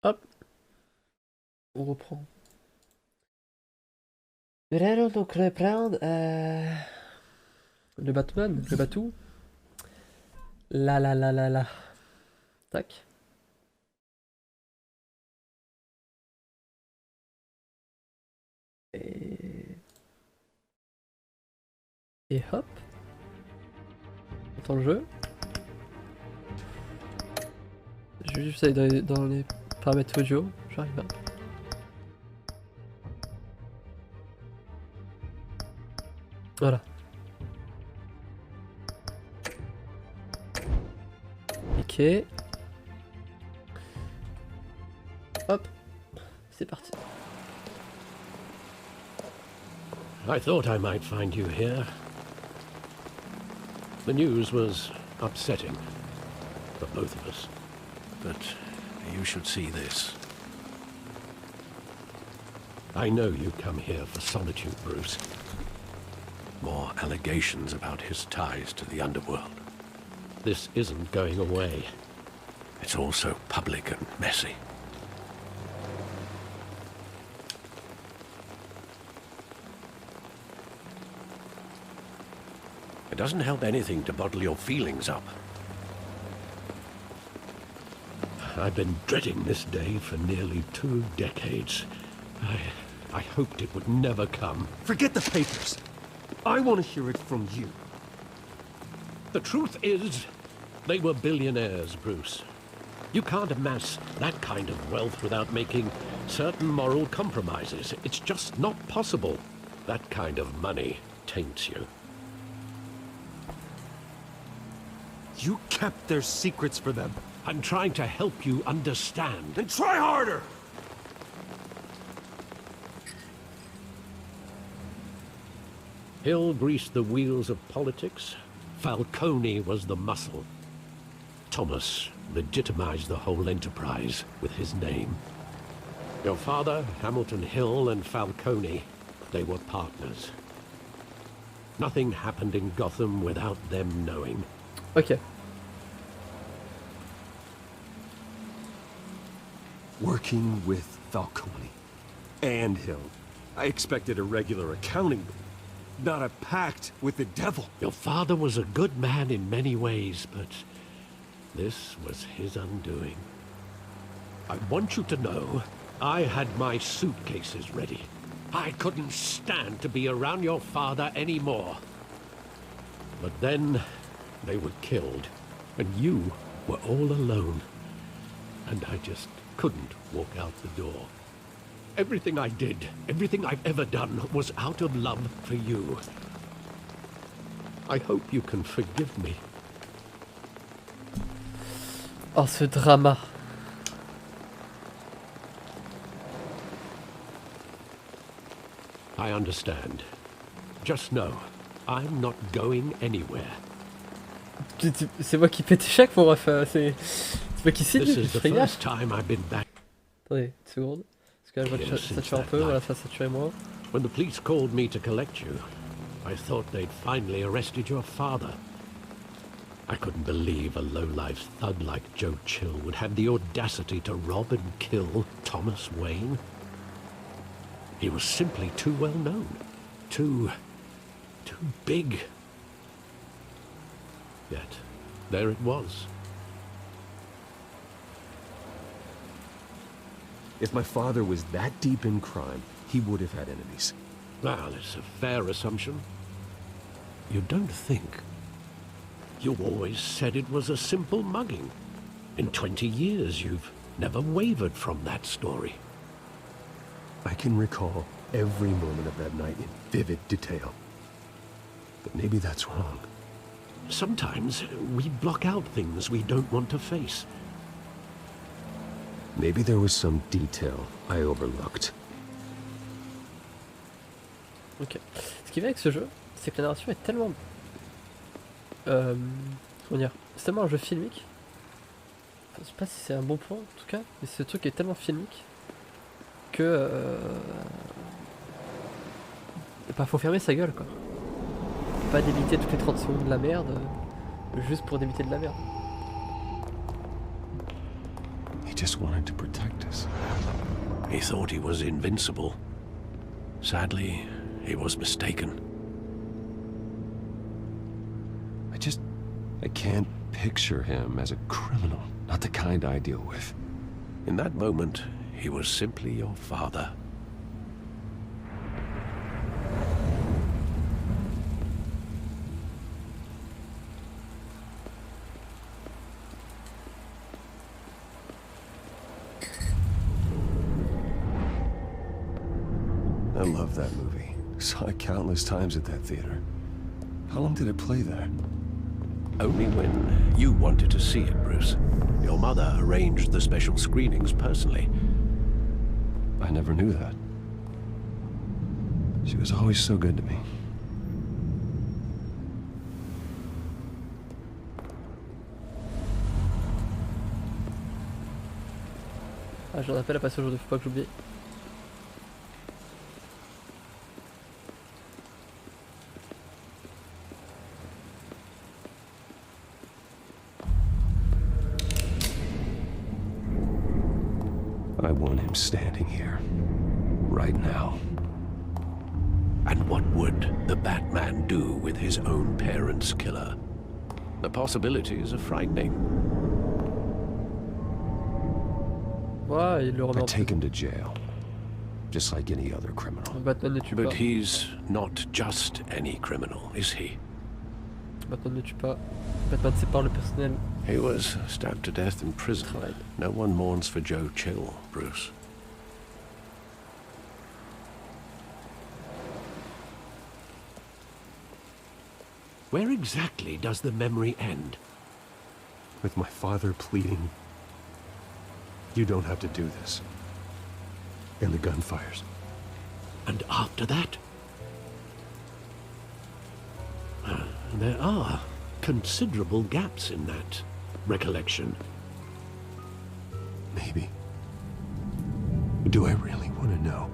Hop, on reprend. Mais là, donc le prendre. Le Batman, le Batou. Là. Tac. Et hop. Attends le jeu. Je vais juste aller dans les paramètres audio. J'arrive là. Voilà. Ok. Hop. C'est parti. I thought I might find you here. The news was upsetting for both of us. But you should see this. I know you come here for solitude, Bruce. More allegations about his ties to the underworld. This isn't going away. It's all so public and messy. It doesn't help anything to bottle your feelings up. I've been dreading this day for nearly 2 decades. I hoped it would never come. Forget the papers. I want to hear it from you. The truth is, they were billionaires, Bruce. You can't amass that kind of wealth without making certain moral compromises. It's just not possible. That kind of money taints you. You kept their secrets for them. I'm trying to help you understand. Then try harder! Hill greased the wheels of politics. Falcone was the muscle. Thomas legitimized the whole enterprise with his name. Your father, Hamilton Hill, and Falcone, they were partners. Nothing happened in Gotham without them knowing. Ok. Working with Falcone and Hill. I expected a regular accounting, not a pact with the devil. Your father was a good man in many ways, but this was his undoing. I want you to know, I had my suitcases ready. I couldn't stand to be around your father anymore. But then, they were killed, and you were all alone. And I just couldn't walk out the door. Everything I did, everything I've ever done, was out of love for you. I hope you can forgive me. Oh, ce drama. I understand. Just know, I'm not going anywhere. C'est moi qui pète chaque fois, ref. C'est moi qui signe, This je is the fais gaffe. first time I've been back. Attendez, une seconde. Parce que là, je vois que ça sature un peu, voilà, ça sature moins. When the police called me to collect you, I thought they'd finally arrested your father. I couldn't believe a low-life thug like Joe Chill would have the audacity to rob and kill Thomas Wayne. He was simply too well known. Too big. Yet, there it was. If my father was that deep in crime, he would have had enemies. Well, it's a fair assumption. You don't think. You always said it was a simple mugging. In 20 years, you've never wavered from that story. I can recall every moment of that night in vivid detail. But maybe that's wrong. Sometimes we block out things we don't want to face. Maybe there was some detail I overlooked. Ok. Ce qui est bien avec ce jeu, c'est que la narration est tellement... comment dire, c'est tellement un jeu filmique. Enfin, je sais pas si c'est un bon point en tout cas, mais ce truc est tellement filmique que... bah, faut fermer sa gueule quoi. Faut pas débiter toutes les 30 secondes de la merde, juste pour débiter de la merde. He just wanted to protect us. He thought he was invincible. Sadly, he was mistaken. I can't picture him as a criminal. Not the kind I deal with. In that moment, he was simply your father. I love that movie. Saw it countless times at that theater. How long did it play there? Only when you wanted to see it, Bruce. Your mother arranged the special screenings personally. I never knew that. She was always so good to me. Ah, j'en appelle à passer aujourd'hui, faut pas que j'oublie. I want him standing here. Right now. And what would the Batman do with his own parents' killer? The possibilities are frightening. Ouais, il le remet I en take him to jail. Just like any other criminal. prison. Batman ne tue pas. But he's not just any criminal, is he? Batman ne tue pas. Batman sépare le personnel. He was stabbed to death in prison. Travail. No one mourns for Joe Chill, Bruce. Where exactly does the memory end? With my father pleading, you don't have to do this. And the gunfires. And after that? There are considerable gaps in that recollection. Maybe. Do I really want to know?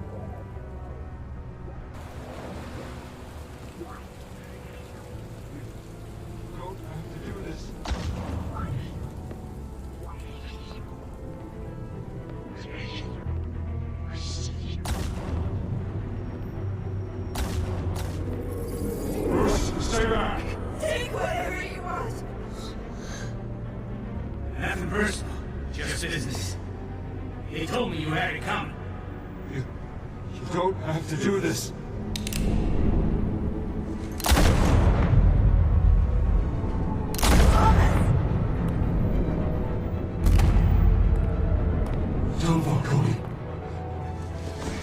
Stay back! Take whatever you want. Nothing personal, just business. He told me you had it coming. You don't have to do this. Don't walk away.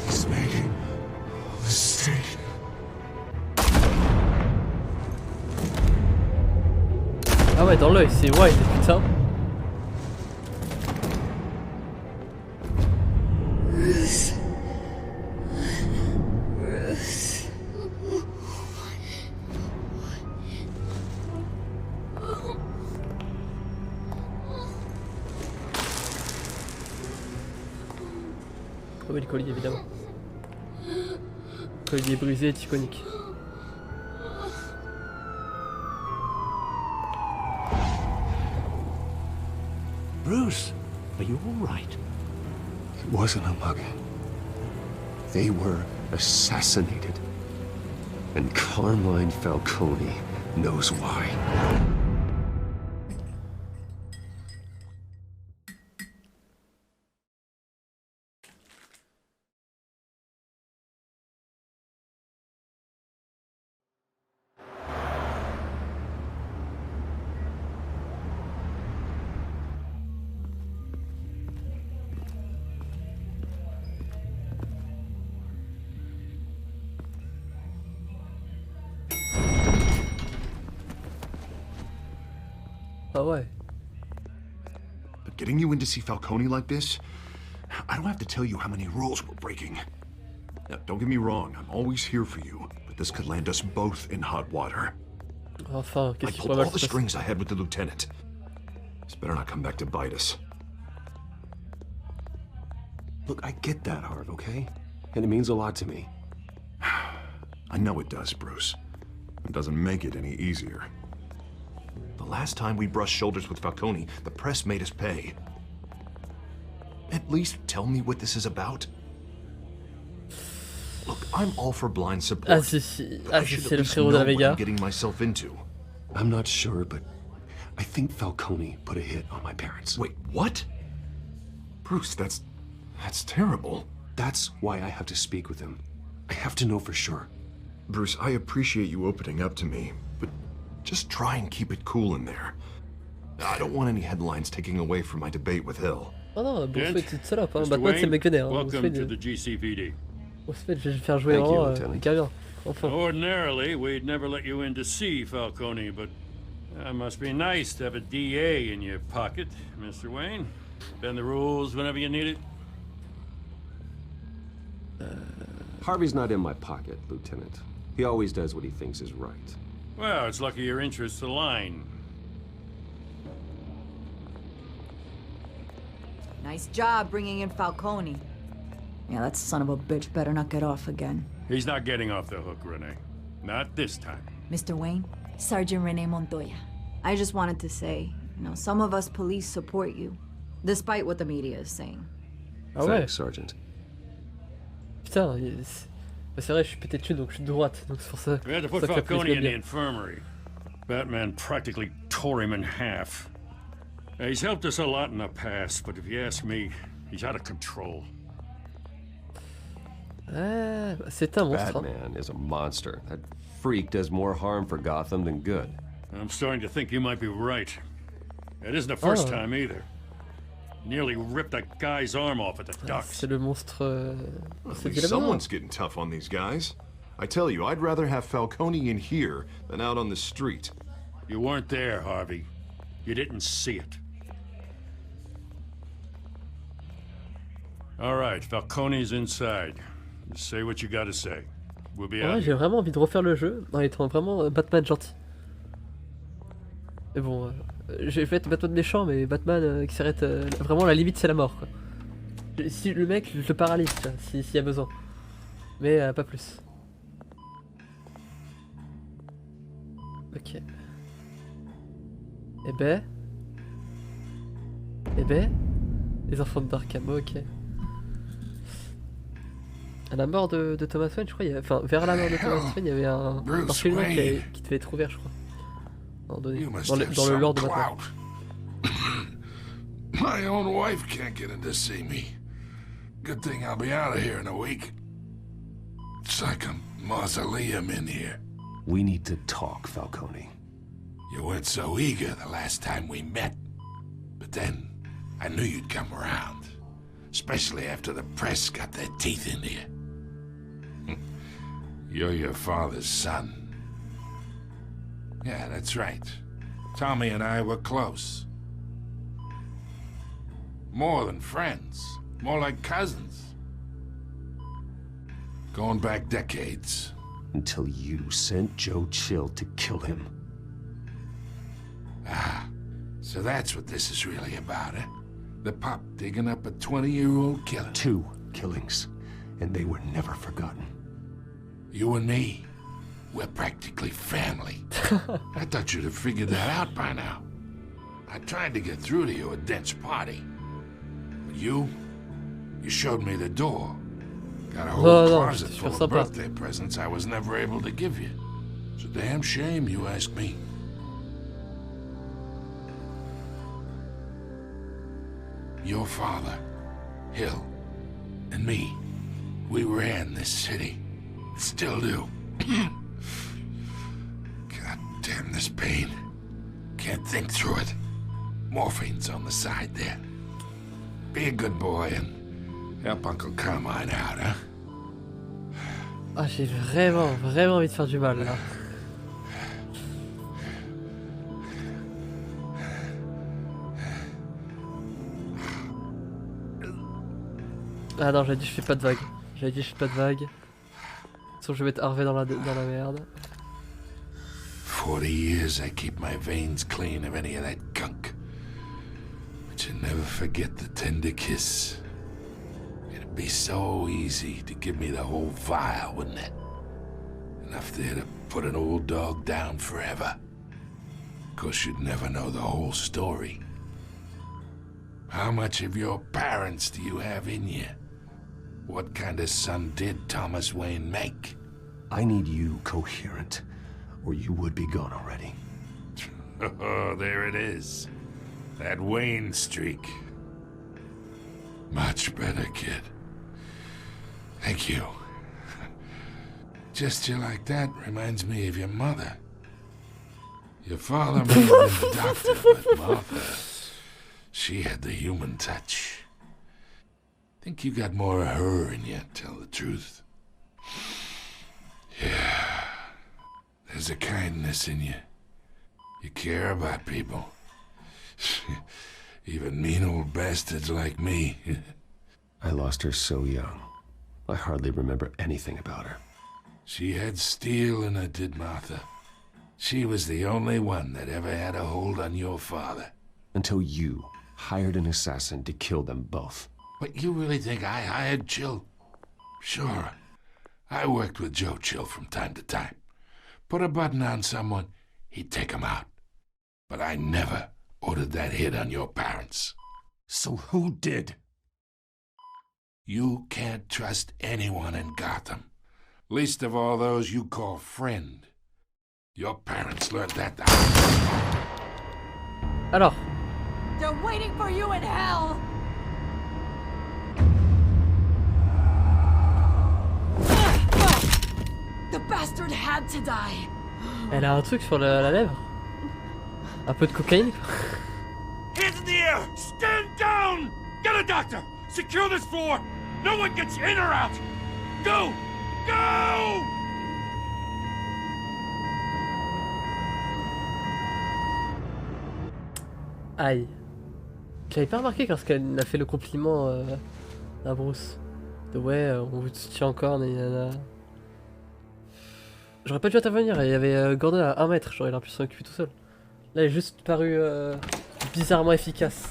He's making a mistake. Ah ouais, dans l'œil, c'est wide, putain. Ah oui, le collier, évidemment. Le collier brisé est iconique. Bruce, are you all right? It wasn't a mugging. They were assassinated. And Carmine Falcone knows why. Ah ouais. But getting you in to see Falcone like this, I don't have to tell you how many rules we're breaking. Now, don't get me wrong, I'm always here for you, but this could land us both in hot water. Enfin, I qu'est-ce qui pulled pourrait all mal the se passer? strings I had with the lieutenant. This better not come back to bite us. Look, I get that, Harv, okay? And it means a lot to me. I know it does, Bruce. It doesn't make it any easier. The last time we brushed shoulders with Falcone, the press made us pay. At least tell me what this is about. Look, I'm all for blind support. Ah si si, ah I si should c'est at le least frérot know de la what Vega. I'm getting myself into. I'm not sure, but I think Falcone put a hit on my parents. Wait, what? Bruce, that's terrible. That's why I have to speak with him. I have to know for sure. Bruce, I appreciate you opening up to me, but just try and keep it cool in there. I don't want any headlines taking away from my debate with Hill. Oh non, Bruce Gent, Wayne c'est une salope, hein. Mr. Batman c'est le Wayne, mec vénère. Hein. Bruce welcome to Wayne, the GCPD. je vais le faire jouer Thank you, vraiment Lieutenant. hyper bien. Enfin. Ordinarily, we'd never let you in to see Falcone, but it must be nice to have a DA in your pocket, Mr. Wayne. Bend the rules whenever you need it. Harvey's not in my pocket, Lieutenant. He always does what he thinks is right. Well, it's lucky your interests align. Nice job bringing in Falcone. Yeah, that son of a bitch better not get off again. He's not getting off the hook, Renee. Not this time. Mr. Wayne, Sergeant Rene Montoya. I just wanted to say, some of us police support you, despite what the media is saying. Ah ouais. Thanks, Sergeant. Putain, c'est vrai, je suis pété de thune, donc je suis de droite, donc c'est pour ça, We had to pour put ça que la police Falcone m'aime in the bien. infirmary. Batman practically tore him in half. He's helped us a lot in the past, but if you ask me, he's out of control. Ah, c'est un monstre. Hein. Batman is a monster. That freak does more harm for Gotham than good. I'm starting to think you might be right. It isn't the first Oh. time either. Nearly ripped a guy's arm off at the Ah, docks. c'est le monstre. At C'est least someone's getting tough on these guys. I tell you, I'd rather have Falcone in here than out on the street. You weren't there, Harvey. You didn't see it. All right, Falcone's inside. Just say what you gotta say. We'll be out Ouais, j'ai here. vraiment envie de refaire le jeu en étant vraiment Batman gentil. Mais bon, je vais être Batman méchant, mais Batman qui s'arrête. Vraiment, la limite, c'est la mort, quoi. Si le mec, je le paralyse, tu vois, s'il y a besoin. Mais pas plus. Ok. Eh ben. Les enfants de Darkham, ok. À la mort de Thomas Wayne, je crois, enfin, vers la mort de Thomas Wayne, il y avait un orphelinat qui devait être ouvert, je crois. À un moment donné, You must dans have le lore de some Batman. clout. My own wife can't get in to see me. Good thing I'll be out of here in a week. It's like a mausoleum in here. We need to talk, Falcone. You weren't so eager the last time we met. But then, I knew you'd come around. Especially after the press got their teeth into you. You're your father's son. Yeah, that's right. Tommy and I were close. More than friends. More like cousins. Going back decades. Until you sent Joe Chill to kill him. Ah, so that's what this is really about, eh? The pup digging up a 20-year-old killer. 2 killings, and they were never forgotten. You and me, we're practically family. I thought you'd have figured that out by now. I tried to get through to you at Dent's party. But you showed me the door. Got a whole No, closet c'est full super of sympa. birthday presents I was never able to give you. It's a damn shame, you ask me. Your father, Hill, and me, we ran this city. Still do. God damn this pain. Can't think through it. Morphine's on the side there. Be a good boy and help Uncle Carmine out, huh? Ah, j'ai vraiment envie de faire du mal là. Ah non, j'avais dit je fais pas de vagues. De toute façon, je vais mettre Harvey dans la merde. 40 years I keep my veins clean of any of that gunk. But you never forget the tender kiss. It'd be so easy to give me the whole vial, wouldn't it? Enough there to put an old dog down forever. Of course, you'd never know the whole story. How much of your parents do you have in you? What kind of son did Thomas Wayne make? I need you coherent, or you would be gone already. Oh, there it is. That Wayne streak. Much better, kid. Thank you. Gesture like that reminds me of your mother. Your father may have been the doctor, but Martha, she had the human touch. Think you got more of her in you, tell the truth. Yeah. There's a kindness in you. You care about people. Even mean old bastards like me. I lost her so young. I hardly remember anything about her. She had steel in her, did Martha. She was the only one that ever had a hold on your father. Until you hired an assassin to kill them both. But you really think I hired Chill? Sure. I worked with Joe Chill from time to time. Put a button on someone, he'd take him out. But I never ordered that hit on your parents. So who did? You can't trust anyone in Gotham. Least of all those you call friend. Your parents learned that the Alors. They're waiting for you in hell! The bastard had to die. Elle a un truc sur la lèvre. Un peu de cocaïne, quoi. Hands in the air! Stand down! Get a doctor! Secure this floor! No one gets in or out! Go! Go! Aïe. J'avais pas remarqué quand qu'elle a fait le compliment à Bruce. De ouais, on vous soutient encore, nanana. J'aurais pas dû intervenir, il y avait Gordon à 1 mètre, j'aurais pu s'en occuper tout seul. Là, il est juste paru bizarrement efficace.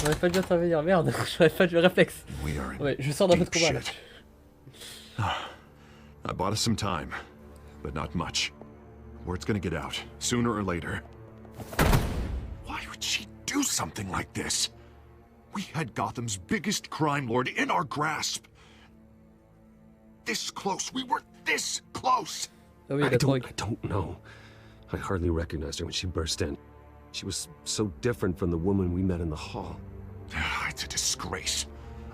J'aurais pas dû intervenir, merde, j'aurais pas dû réflexe. Ouais, je sors d'un peu de combat là. I bought us some time, but not much. Word's gonna get out, sooner or later. Why would she do something like this? We had Gotham's biggest crime lord in our grasp. This close, we were this close! Ah oui, I la drogue. don't know. I hardly recognized her when she burst in. She was so different from the woman we met in the hall. It's a disgrace.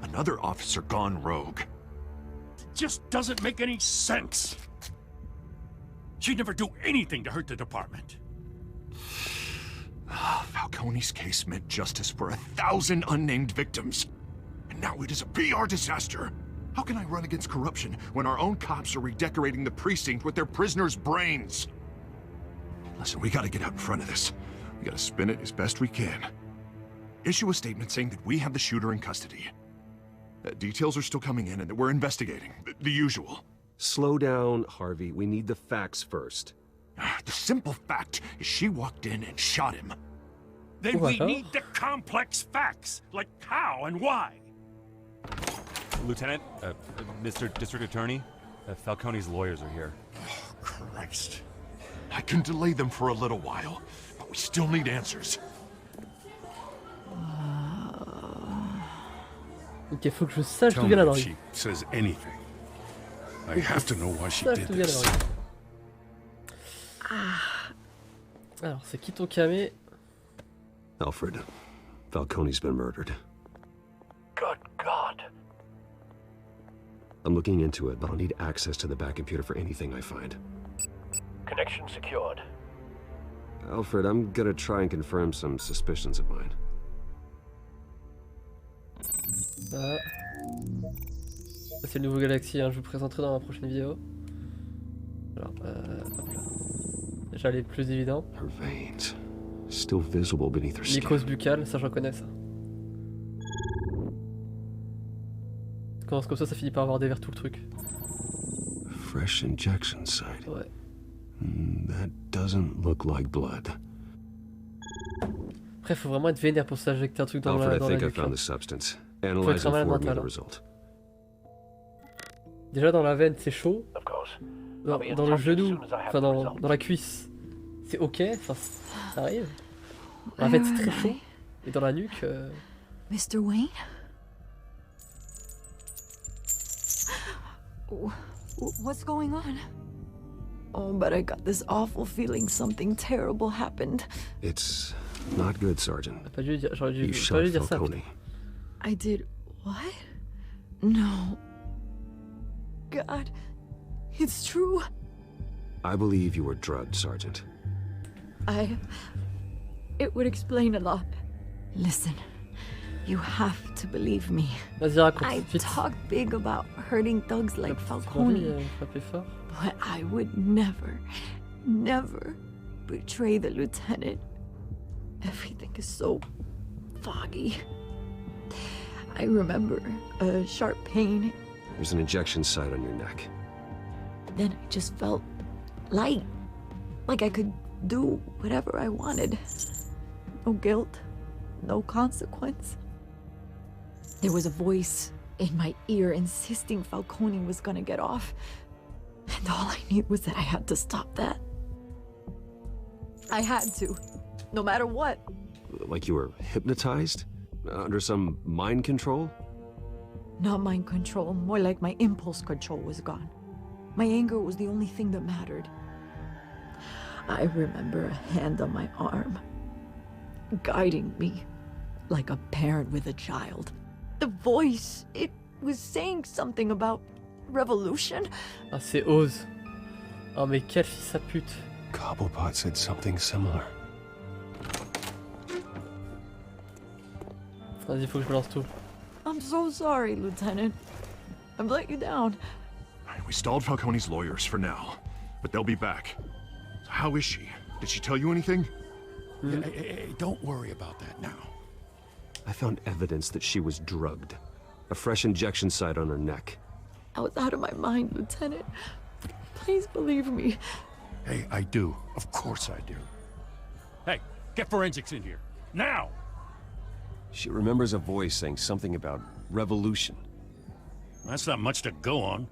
Another officer gone rogue. It just doesn't make any sense. She'd never do anything to hurt the department. Falcone's case meant justice for 1,000 unnamed victims. And now it is a PR disaster. How can I run against corruption when our own cops are redecorating the precinct with their prisoners' brains? Listen, we gotta get out in front of this. We gotta spin it as best we can. Issue a statement saying that we have the shooter in custody. Details are still coming in and that we're investigating. The usual. Slow down, Harvey. We need the facts first. The simple fact is she walked in and shot him. Then we need the complex facts, like how and why. Lieutenant, Mr. District Attorney, Falcone's lawyers are here. Oh, Christ. I can delay them for a little while, but we still need answers. Ok, faut que je sache d'où vient la drogue. She says anything. I have to know why she Sache did d'où vient la this. drogue. Alors, c'est qui ton camé? Alfred, Falcone's been murdered. Good God. I'm looking into it, but I'll need access to the back computer for anything I find. Connection secured. Alfred, I'm gonna try and confirm some suspicions of mine. Ah. Ça, c'est le nouveau Galaxy, hein, je vous présenterai dans la prochaine vidéo. Alors, hop là. Déjà les plus évidents. Her veins, still visible beneath her skin. Mycose buccale, ça je reconnais ça. Ça commence comme ça finit par avoir des vers tout le truc. Fresh injection site. Ouais. That doesn't look like blood. Après, faut vraiment être vénère pour s'injecter un truc dans Alfred, la I think I nuque. found the substance. Faut Analyze être un and malade forward me mental. the Hein. result. Déjà dans la veine, c'est chaud. Of course. Dans le genou, enfin dans la cuisse, c'est ok, enfin ça arrive. Dans la veine, c'est très chaud. Et dans la nuque. Mr. Wayne? What's going on? Oh, but I got this awful feeling something terrible happened. It's not good, Sergeant. Pas dû dire, j'aurais You dû pas shot lui dire ça. Falcone. I did what? No. God, it's true. I believe you were drugged, Sergeant. It would explain a lot. Listen, you have to believe me. Vas-y, raconte. I Vite. talk big about hurting thugs like T'as pas envie, Falcone, frapper fort. but I would never, never betray the lieutenant. Everything is so foggy. I remember a sharp pain, There's an injection site on your neck. then I just felt light, like I could do whatever I wanted. No guilt, no consequence. There was a voice in my ear insisting Falcone was gonna get off, and all I knew was that I had to stop that. I had to, no matter what. Like you were hypnotized? Under some mind control? Not mind control, more like my impulse control was gone. My anger was the only thing that mattered. I remember a hand on my arm, guiding me like a parent with a child. The voice, it was saying something about revolution. Ah, c'est Oz. Oh, mais quel fils à pute. Cobblepot said something similar. Vas-y, faut que je balance tout. I'm so sorry, Lieutenant. I've let you down. We stalled Falcone's lawyers for now, but they'll be back. So how is she? Did she tell you anything? Hey, don't worry about that now. I found evidence that she was drugged. A fresh injection site on her neck. I was out of my mind, Lieutenant. Please believe me. Hey, I do. Of course I do. Hey, get forensics in here. Now! She remembers a voice saying something about revolution. That's not much to go on.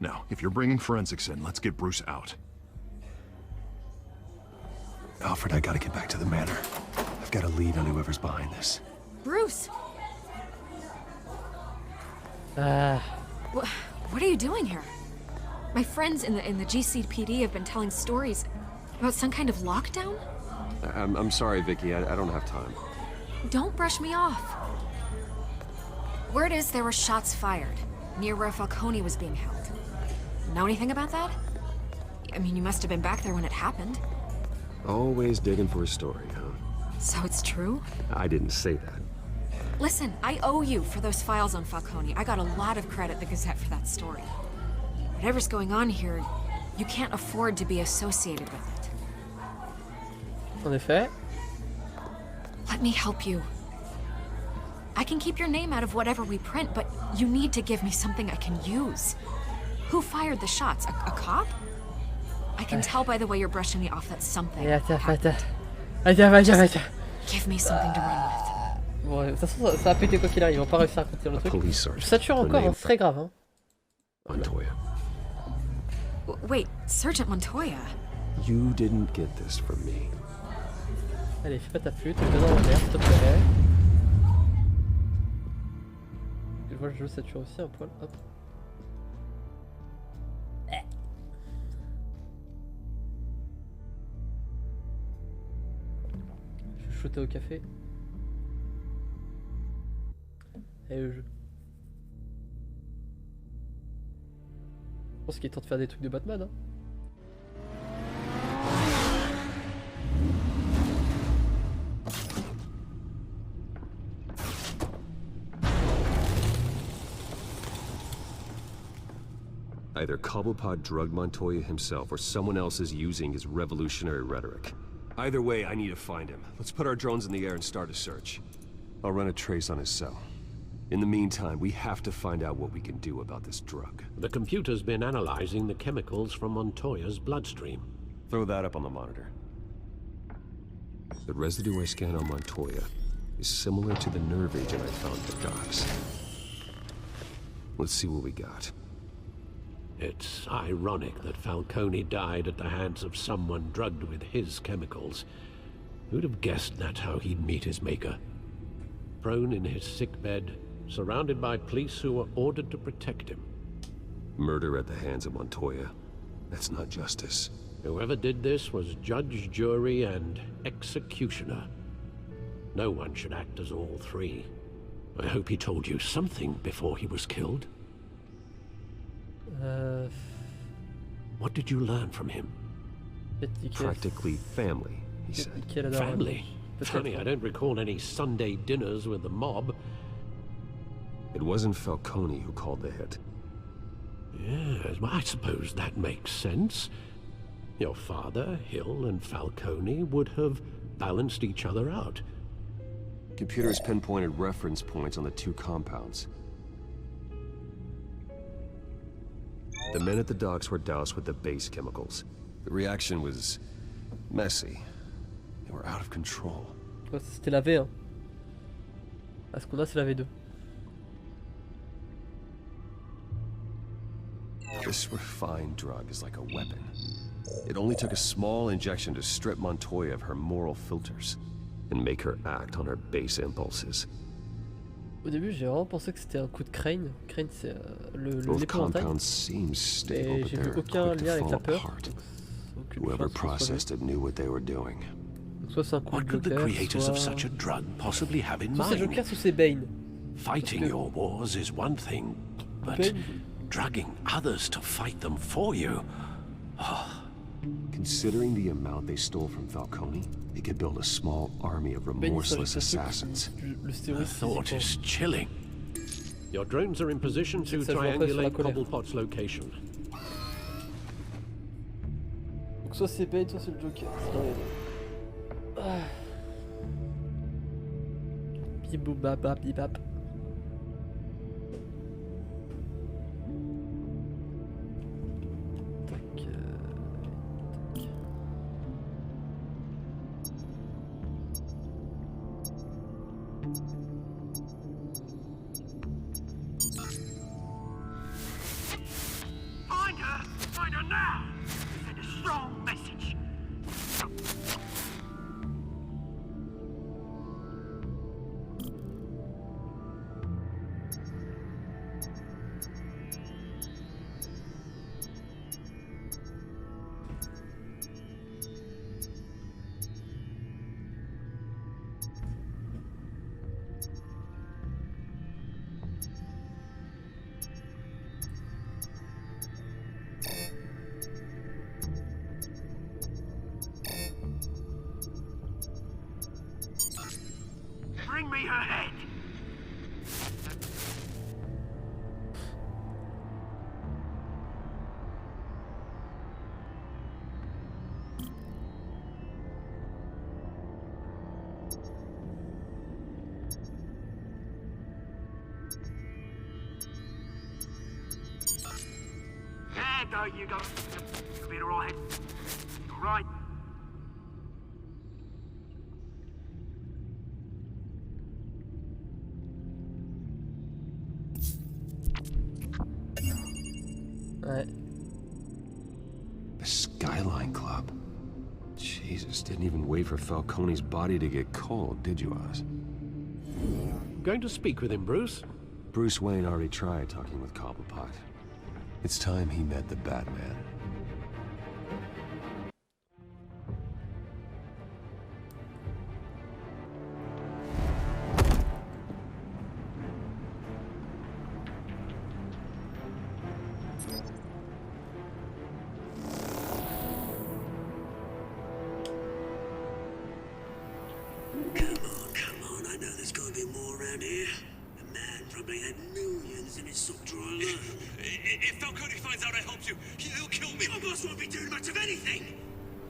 Now, if you're bringing forensics in, let's get Bruce out. Alfred, I gotta get back to the manor. I've got a lead on whoever's behind this. Bruce! Ah, What are you doing here? My friends in the GCPD have been telling stories about some kind of lockdown? I'm sorry, Vicky. I don't have time. Don't brush me off. Word is there were shots fired near where Falcone was being held. Know anything about that? I mean, you must have been back there when it happened. Always digging for a story, huh? So it's true? I didn't say that. Listen, I owe you for those files on Falcone. I got a lot of credit at the Gazette for that story. Whatever's going on here, you can't afford to be associated with it. en effet. Let me help you. I can keep your name out of whatever we print, but you need to give me something I can use. Who fired the shots? A cop? I can tell by the way you're brushing me off that something happened. Give me something to run with. Bon, de toute façon, ça va péter quoi qu'il arrive, ils vont pas réussir à contenir le truc. Police sergeant. Je sature encore, hein, c'est très grave. Hein. Montoya. Wait, Sergeant Montoya? You didn't get this from me. Allez, fais pas ta flûte, fais-en en l'air, s'il te plaît. Je vois le jeu sature aussi un poil, hop. Je vais shooter au café. Et le jeu. Je pense qu'il est temps de faire des trucs de Batman, hein. Either Cobblepot drugged Montoya himself or someone else is using his revolutionary rhetoric. Either way, I need to find him. Let's put our drones in the air and start a search. I'll run a trace on his cell. In the meantime, we have to find out what we can do about this drug. The computer's been analyzing the chemicals from Montoya's bloodstream. Throw that up on the monitor. The residue I scanned on Montoya is similar to the nerve agent I found at the docks. Let's see what we got. It's ironic that Falcone died at the hands of someone drugged with his chemicals. Who'd have guessed that's how he'd meet his maker? Prone in his sickbed, surrounded by police who were ordered to protect him. Murder at the hands of Montoya. That's not justice. Whoever did this was judge, jury, and executioner. No one should act as all three. I hope he told you something before he was killed. What did you learn from him? Practically family, he said. Family? Funny, I don't recall any Sunday dinners with the mob. It wasn't Falcone who called the hit. Yes, well, I suppose that makes sense. Your father, Hill, and Falcone would have balanced each other out. Computers pinpointed reference points on the two compounds. The men at the docks were doused with the base chemicals. The reaction was messy. They were out of control. Ouais, c'était la V1. Ah, ce qu'on a, c'est la V2. This refined drug is like a weapon. It only took a small injection to strip Montoya of her moral filters and make her act on her base impulses. Au début, j'ai vraiment pensé que c'était un coup de Crane. Crane, c'est Both l'épouvantail. compounds seem stable, Et but j'ai vu they're aucun quick to lien avec fall la peur. apart. Aucune Whoever chance que ce soit processed it knew what they were doing. Donc soit c'est un coup What de could the Joker, creators of soit... such a drug possibly have in Soit c'est mind? Joker, soit c'est Bane. Fighting Parce que- your wars is one thing, but Bane- drugging others to fight them for you. Considering the amount they stole from Falcone, they could build a small army of Bane, remorseless c'est un truc assassins. le The stéroïde thought physiquement. is chilling. Your drones are in position to Ça joue après sur la triangulate colère. Cobblepot's location. Donc soit c'est Bane, soit c'est le Joker. C'est dans les deux. Ah. Bibou baba bibap. Tac, tac. Find her! Find her now! Send a strong message. Bring me her head! There, go, you go. You'll be alright. Alright. Ouais. The Skyline Club. Jesus, didn't even wait for Falcone's body to get cold, did you, Oz? Going to speak with him, Bruce? Bruce Wayne already tried talking with Cobblepot. It's time he met the Batman. Come on, I know there's gotta be more around here. The man probably had millions in his sock drawer alone. If Falcone finds out I helped you, he'll kill me. My boss won't be doing much of anything.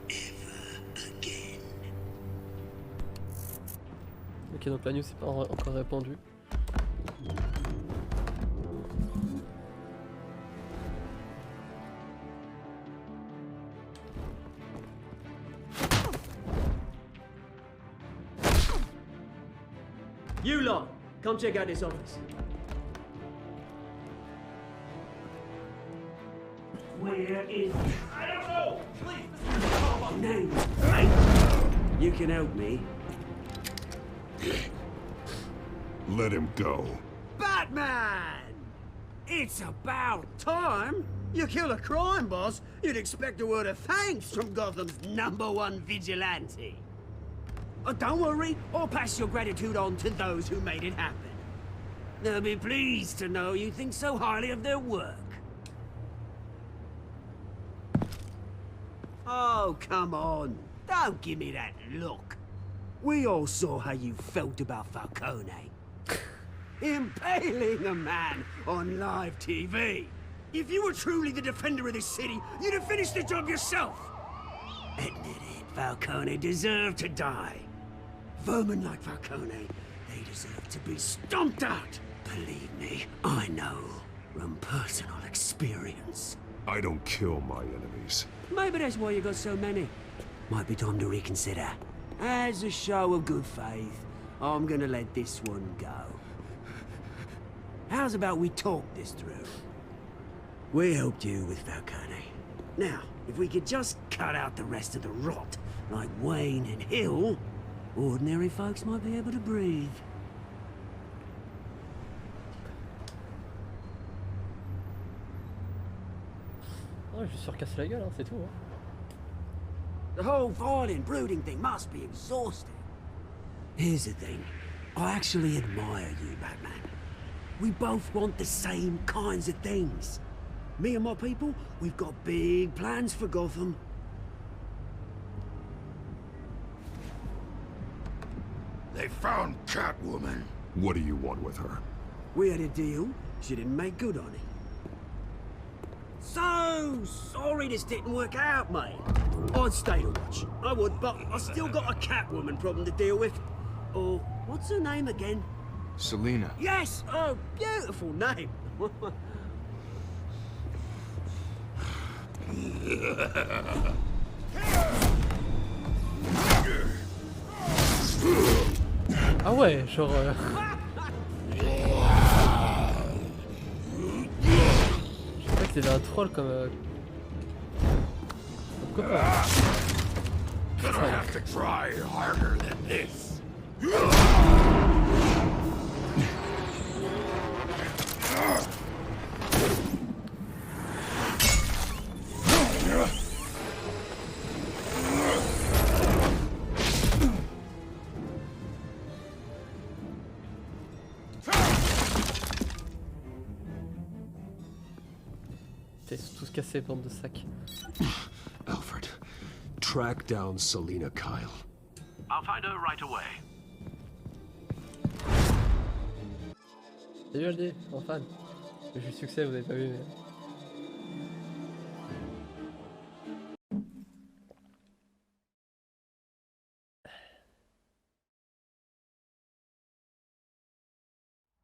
Ever again. Ok, donc la news c'est pas encore répandu. You lot, come check out this office. Where is... I don't know! Please, name, right? You can help me. Let him go. Bad! Batman! It's about time. You kill a crime boss, you'd expect a word of thanks from Gotham's #1 vigilante. Oh, don't worry, I'll pass your gratitude on to those who made it happen. They'll be pleased to know you think so highly of their work. Oh, come on. Don't give me that look. We all saw how you felt about Falcone. Impaling a man on live TV. If you were truly the defender of this city, you'd have finished the job yourself. Admit it, Falcone deserved to die. Vermin like Falcone, they deserve to be stomped out. Believe me, I know from personal experience. I don't kill my enemies. Maybe that's why you got so many. Might be time to reconsider. As a show of good faith, I'm gonna let this one go. How's about we talk this through? We helped you with Falcone. Now, if we could just cut out the rest of the rot, like Wayne and Hill, ordinary folks might be able to breathe. Oh, je suis surcassé la gueule, hein, c'est tout. Hein. The whole violent, brooding thing must be exhausting. Here's the thing. I actually admire you, Batman. We both want the same kinds of things. Me and my people, we've got big plans for Gotham. They found Catwoman. What do you want with her? We had a deal. She didn't make good on it. So sorry this didn't work out, mate. I'd stay to watch. I would, but I still got a Catwoman problem to deal with. Oh, what's her name again? Selina. Yes! Oh, beautiful name. Ah ouais, genre... Je sais pas que c'était un troll comme... Pourquoi pas? Gonna have to try harder than this. T'es tous cassés, bande de sacs. Alfred, track down Selina Kyle. I'll find her right away. Salut LD, en fan. J'ai eu le succès, vous avez pas vu, mais...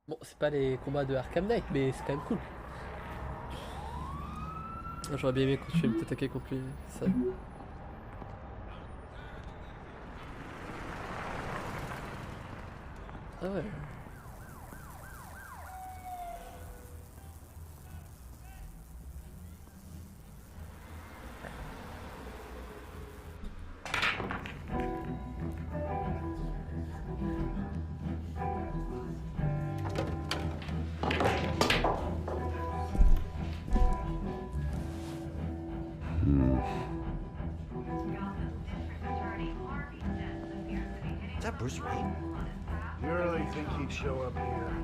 Bon, c'est pas les combats de Arkham Knight, mais c'est quand même cool. J'aurais bien aimé continuer de m'attaquer contre lui, ça. Ah ouais. Is that Bruce Wayne? You really think he'd show up here?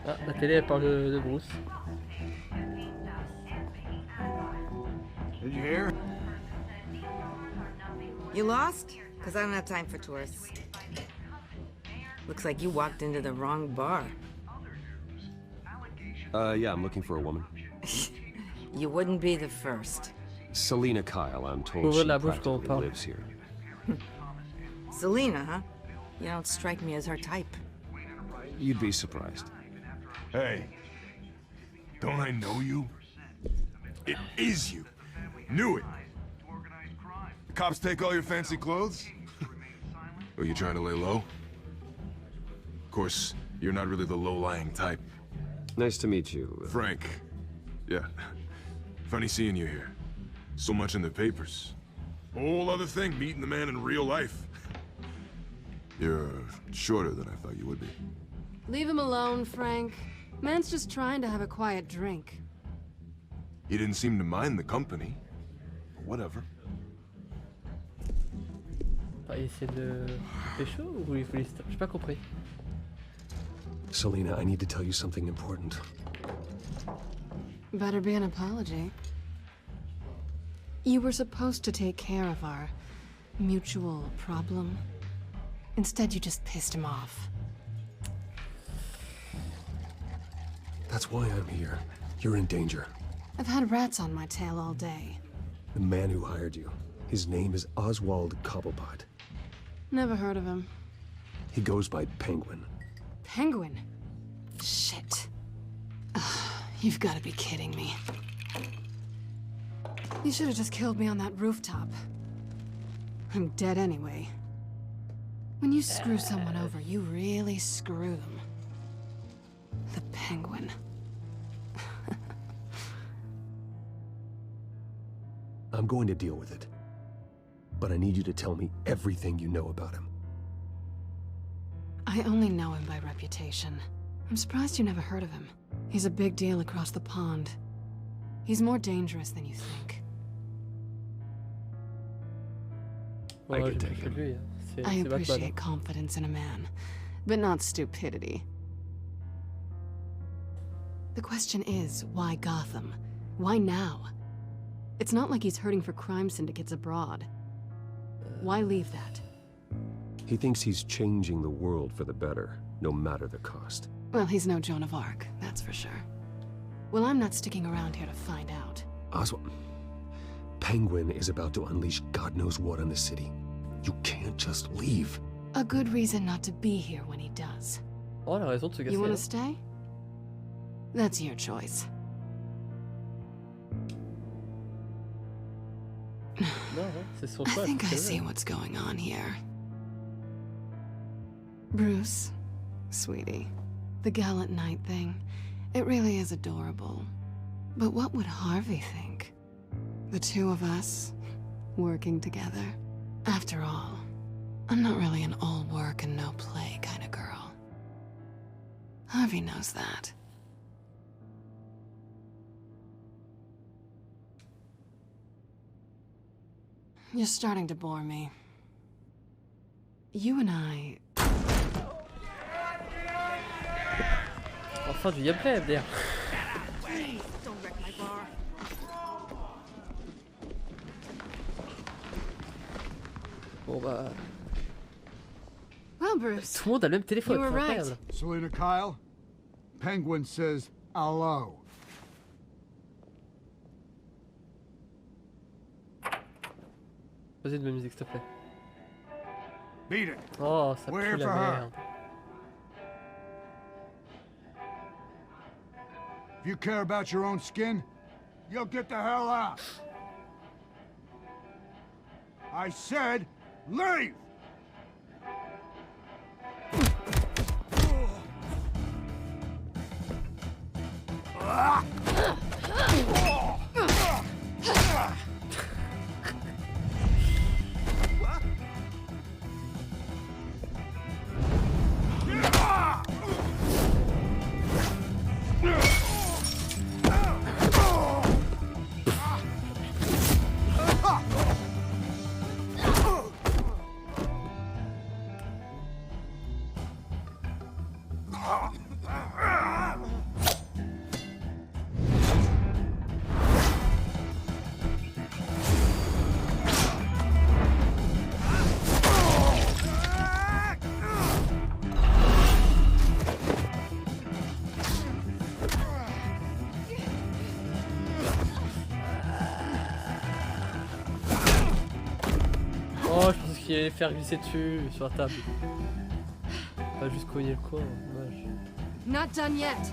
Ah, la télé elle parle de Bruce. Did you hear? You lost? Because I don't have time for tourists. Looks like you walked into the wrong bar. Yeah, I'm looking for a woman. You wouldn't be the first. Selina Kyle, I'm told she practically lives here. Selina, huh? You don't strike me as her type. You'd be surprised. Hey, don't I know you? It is you. Knew it. The cops take all your fancy clothes? Are you trying to lay low? Of course, you're not really the low-lying type. Nice to meet you. Frank. Yeah. Funny seeing you here. So much in the papers. Whole other thing, meeting the man in real life. You're shorter than I thought you would be. Leave him alone, Frank. Man's just trying to have a quiet drink. He didn't seem to mind the company. Whatever. Ah, il essaie de pécho ou il voulait... J'ai pas compris. Selena, I need to tell you something important. Better be an apology. You were supposed to take care of our mutual problem. Instead, you just pissed him off. That's why I'm here. You're in danger. I've had rats on my tail all day. The man who hired you, his name is Oswald Cobblepot. Never heard of him. He goes by Penguin. Penguin? Shit. Ugh, you've got to be kidding me. You should have just killed me on that rooftop. I'm dead anyway. When you screw someone over, you really screw them. The Penguin. I'm going to deal with it. But I need you to tell me everything you know about him. I only know him by reputation. I'm surprised you never heard of him. He's a big deal across the pond. He's more dangerous than you think. I can take him. I appreciate confidence in a man, but not stupidity. The question is, why Gotham? Why now? It's not like he's hurting for crime syndicates abroad. Why leave that? He thinks he's changing the world for the better, no matter the cost. Well, he's no Joan of Arc, that's for sure. Well, I'm not sticking around here to find out. Oswald, Penguin is about to unleash God knows what on the city. You can't just leave. A good reason not to be here when he does. Oh, elle a raison de se casser. You want to stay? That's your choice. Non, c'est son I choix. think I see what's going on here. Bruce, sweetie, the gallant knight thing, it really is adorable. But what would Harvey think? The two of us, working together. After all, I'm not really an all work and no play kind of girl. Harvey knows that. You're starting to bore me. You and I... Enfin du gameplay, MDR. Don't wreck my bar. Bon bah... Well, Bruce, tout le monde a le même téléphone, you were c'est right. incroyable. Selena Kyle, Penguin says hello. Vas-y de ma musique, s'il te plaît. Beat it. Oh, ça We're pue la for her. merde. If you care about your own skin, you'll get the hell out. I said, leave! Oh, je pensais qu'il allait faire glisser dessus, sur la table. Pas juste cogner le coin, dommage. Not done yet.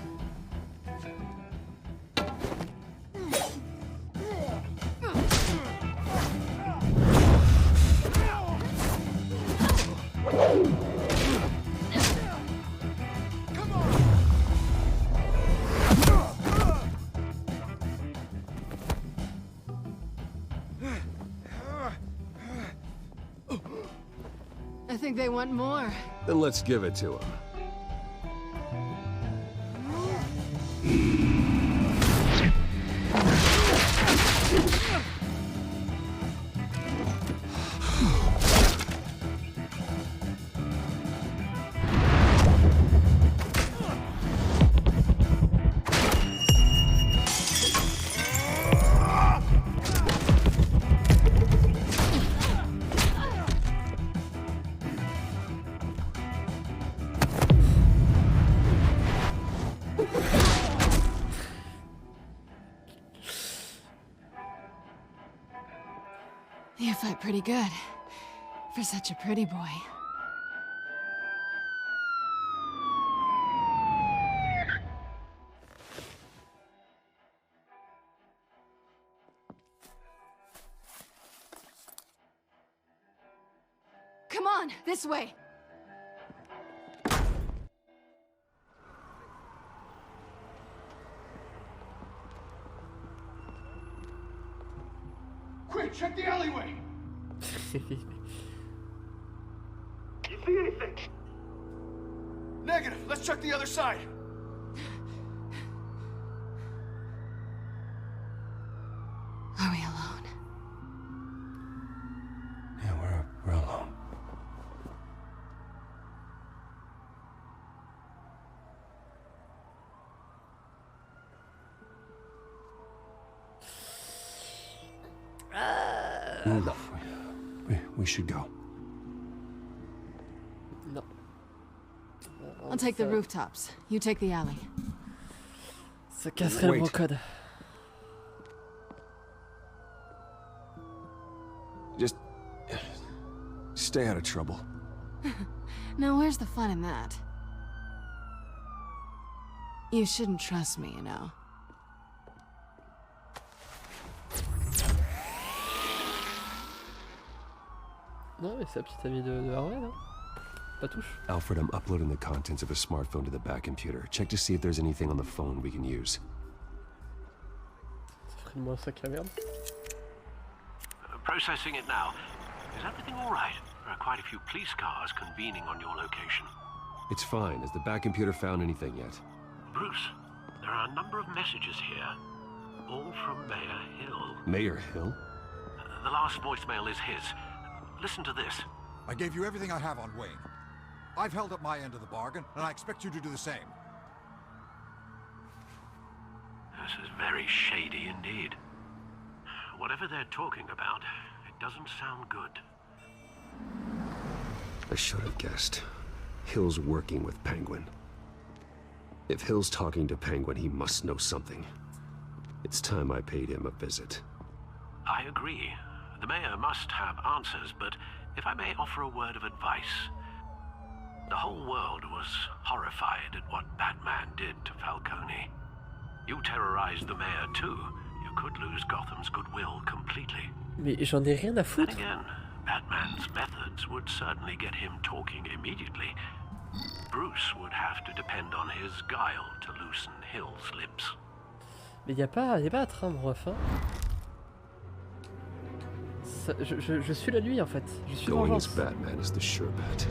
I think they want more. Then let's give it to him. You fight pretty good. For such a pretty boy. Come on, this way. Quick, check the alleyway! You see anything? Negative. Let's check the other side. Are we alone? Yeah, we're alone. No. We should go. Non. I'll take the rooftops. You take the alley. Ça casserait le brocode. Just stay out of trouble. Now, where's the fun in that? You shouldn't trust me, you know. Non, mais c'est la petite amie de Harvey, non? Pas touche. Alfred, I'm uploading the contents of a smartphone to the back computer. Check to see if there's anything on the phone we can use. Ça ferait de moi un sac à merde. Processing it now. Is everything all right? There are quite a few police cars convening on your location. It's fine. Has the back computer found anything yet? Bruce, there are a number of messages here. All from Mayor Hill. Mayor Hill? The last voicemail is his. Listen to this. I gave you everything I have on Wayne. I've held up my end of the bargain, and I expect you to do the same. This is very shady indeed. Whatever they're talking about, it doesn't sound good. I should have guessed. Hill's working with Penguin. If Hill's talking to Penguin, he must know something. It's time I paid him a visit. I agree. The mayor must have answers, but if I may offer a word of advice. The whole world was horrified at what Batman did to Falcone. You terrorized the mayor too. You could lose Gotham's goodwill completely. Mais j'en ai rien à foutre. Then again, Batman's methods would certainly get him talking immediately. Bruce would have to depend on his guile to loosen Hill's lips. Mais y a pas à traindre enfin. Ça, je suis la nuit en fait. Je suis vengeance. Batman is the sure bet.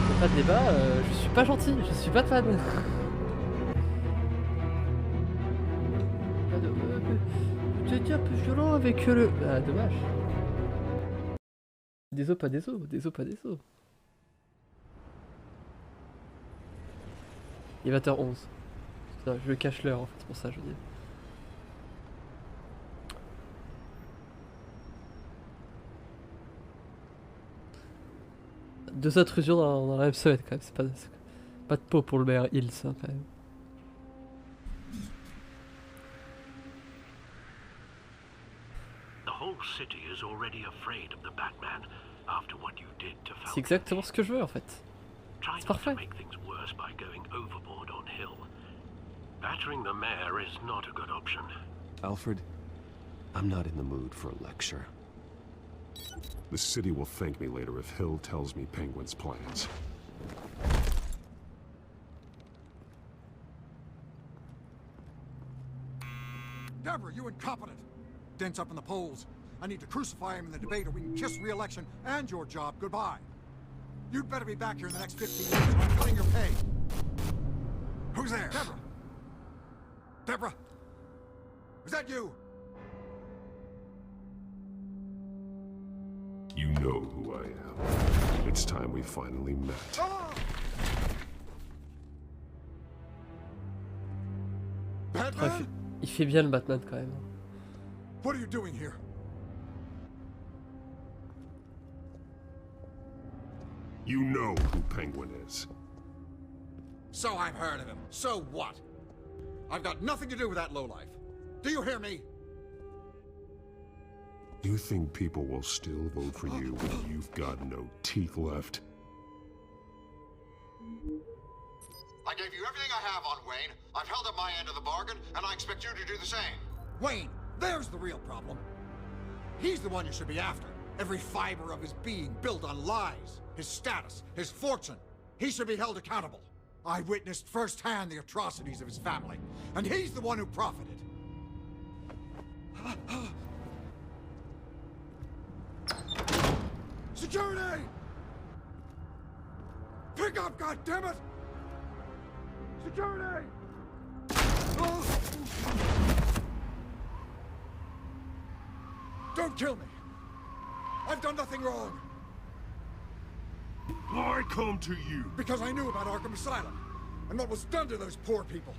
Y a pas de débat. Je suis pas gentil. Je suis Batman. T'es un peu violent avec le. Ah dommage. Des os pas des os. Des os pas des os. Il est 20h11. Putain, je cache l'heure en fait. C'est pour ça que je dis. Deux intrusions dans la même semaine quand même, c'est pas de peau pour le maire Hills hein, quand même. C'est exactement ce que je veux en fait. C'est parfait. Alfred, I'm not in the mood for a lecture. The city will thank me later if Hill tells me Penguin's plans. Deborah, you incompetent! Dents up in the poles. I need to crucify him in the debate or we can kiss re-election and your job goodbye. You'd better be back here in the next 15 minutes or I'm cutting your pay. Who's there? Deborah! Deborah! Is that you? You know who I am. It's time we finally met. Ah! Batman? Il fait bien le Batman quand même. What are you doing here? You know who Penguin is. So I've heard of him. So what? I've got nothing to do with that lowlife. Do you hear me? You think people will still vote for you when you've got no teeth left? I gave you everything I have on Wayne. I've held up my end of the bargain, and I expect you to do the same. Wayne, there's the real problem. He's the one you should be after. Every fiber of his being built on lies. His status, his fortune. He should be held accountable. I witnessed firsthand the atrocities of his family, and he's the one who profited. Security! Pick up, goddammit! Security! Don't kill me! I've done nothing wrong! I come to you! Because I knew about Arkham Asylum, and what was done to those poor people.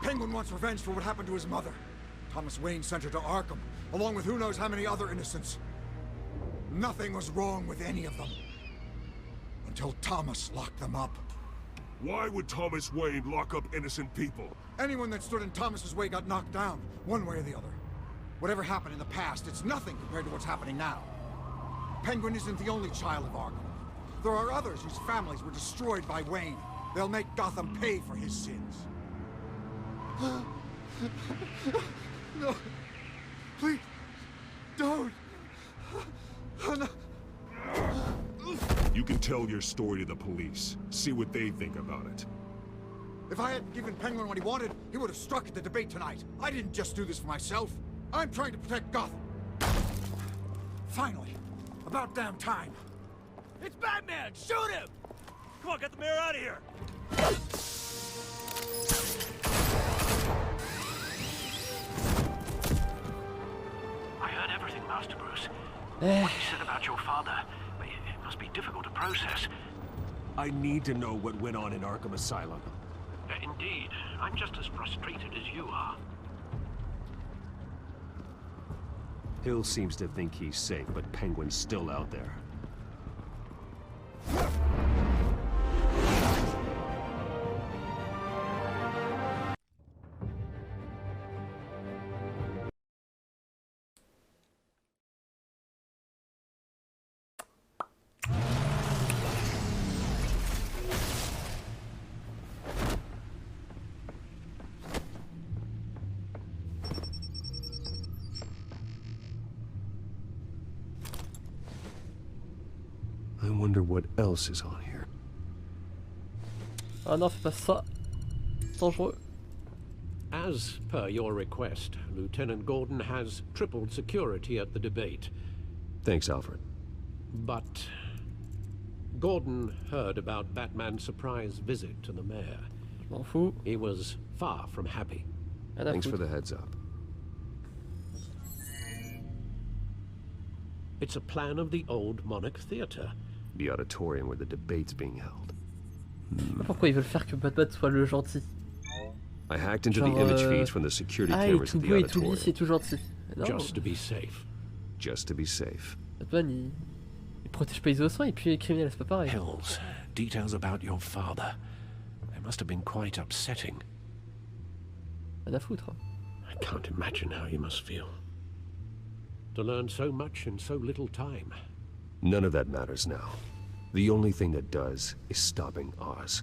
Penguin wants revenge for what happened to his mother. Thomas Wayne sent her to Arkham, along with who knows how many other innocents. Nothing was wrong with any of them. Until Thomas locked them up. Why would Thomas Wayne lock up innocent people? Anyone that stood in Thomas's way got knocked down, one way or the other. Whatever happened in the past, it's nothing compared to what's happening now. Penguin isn't the only child of Arkham. There are others whose families were destroyed by Wayne. They'll make Gotham pay for his sins. No. Please. Don't. Oh, no. You can tell your story to the police. See what they think about it. If I hadn't given Penguin what he wanted, he would have struck at the debate tonight. I didn't just do this for myself. I'm trying to protect Gotham. Finally. About damn time. It's Batman! Shoot him! Come on, get the mayor out of here! I heard everything, Master Bruce. What you said about your father, it must be difficult to process. I need to know what went on in Arkham Asylum. Indeed. I'm just as frustrated as you are. Hill seems to think he's safe, but Penguin's still out there. I wonder what else is on here. Ah non, fais pas ça. Dangereux. As per your request, Lieutenant Gordon has tripled security at the debate. Thanks, Alfred. But Gordon heard about Batman's surprise visit to the mayor. Je m'en fous. He was far from happy. Thanks for the heads up. It's a plan of the old Monarch Theatre. The auditorium where the debate's being held. Pourquoi ils veulent faire que Batman soit le gentil? I hacked into the image feeds from the security cameras at the et tout auditorium. lisse et tout gentil. Non. Just to be safe. Just to be safe. Batman, il protège pas les innocents et puis les criminels, c'est pas pareil. Hills, details about your father. They must have been quite upsetting. Rien à foutre. I can't imagine how you must feel. To learn so much in so little time. None of that matters now. The only thing that does is stopping Oz.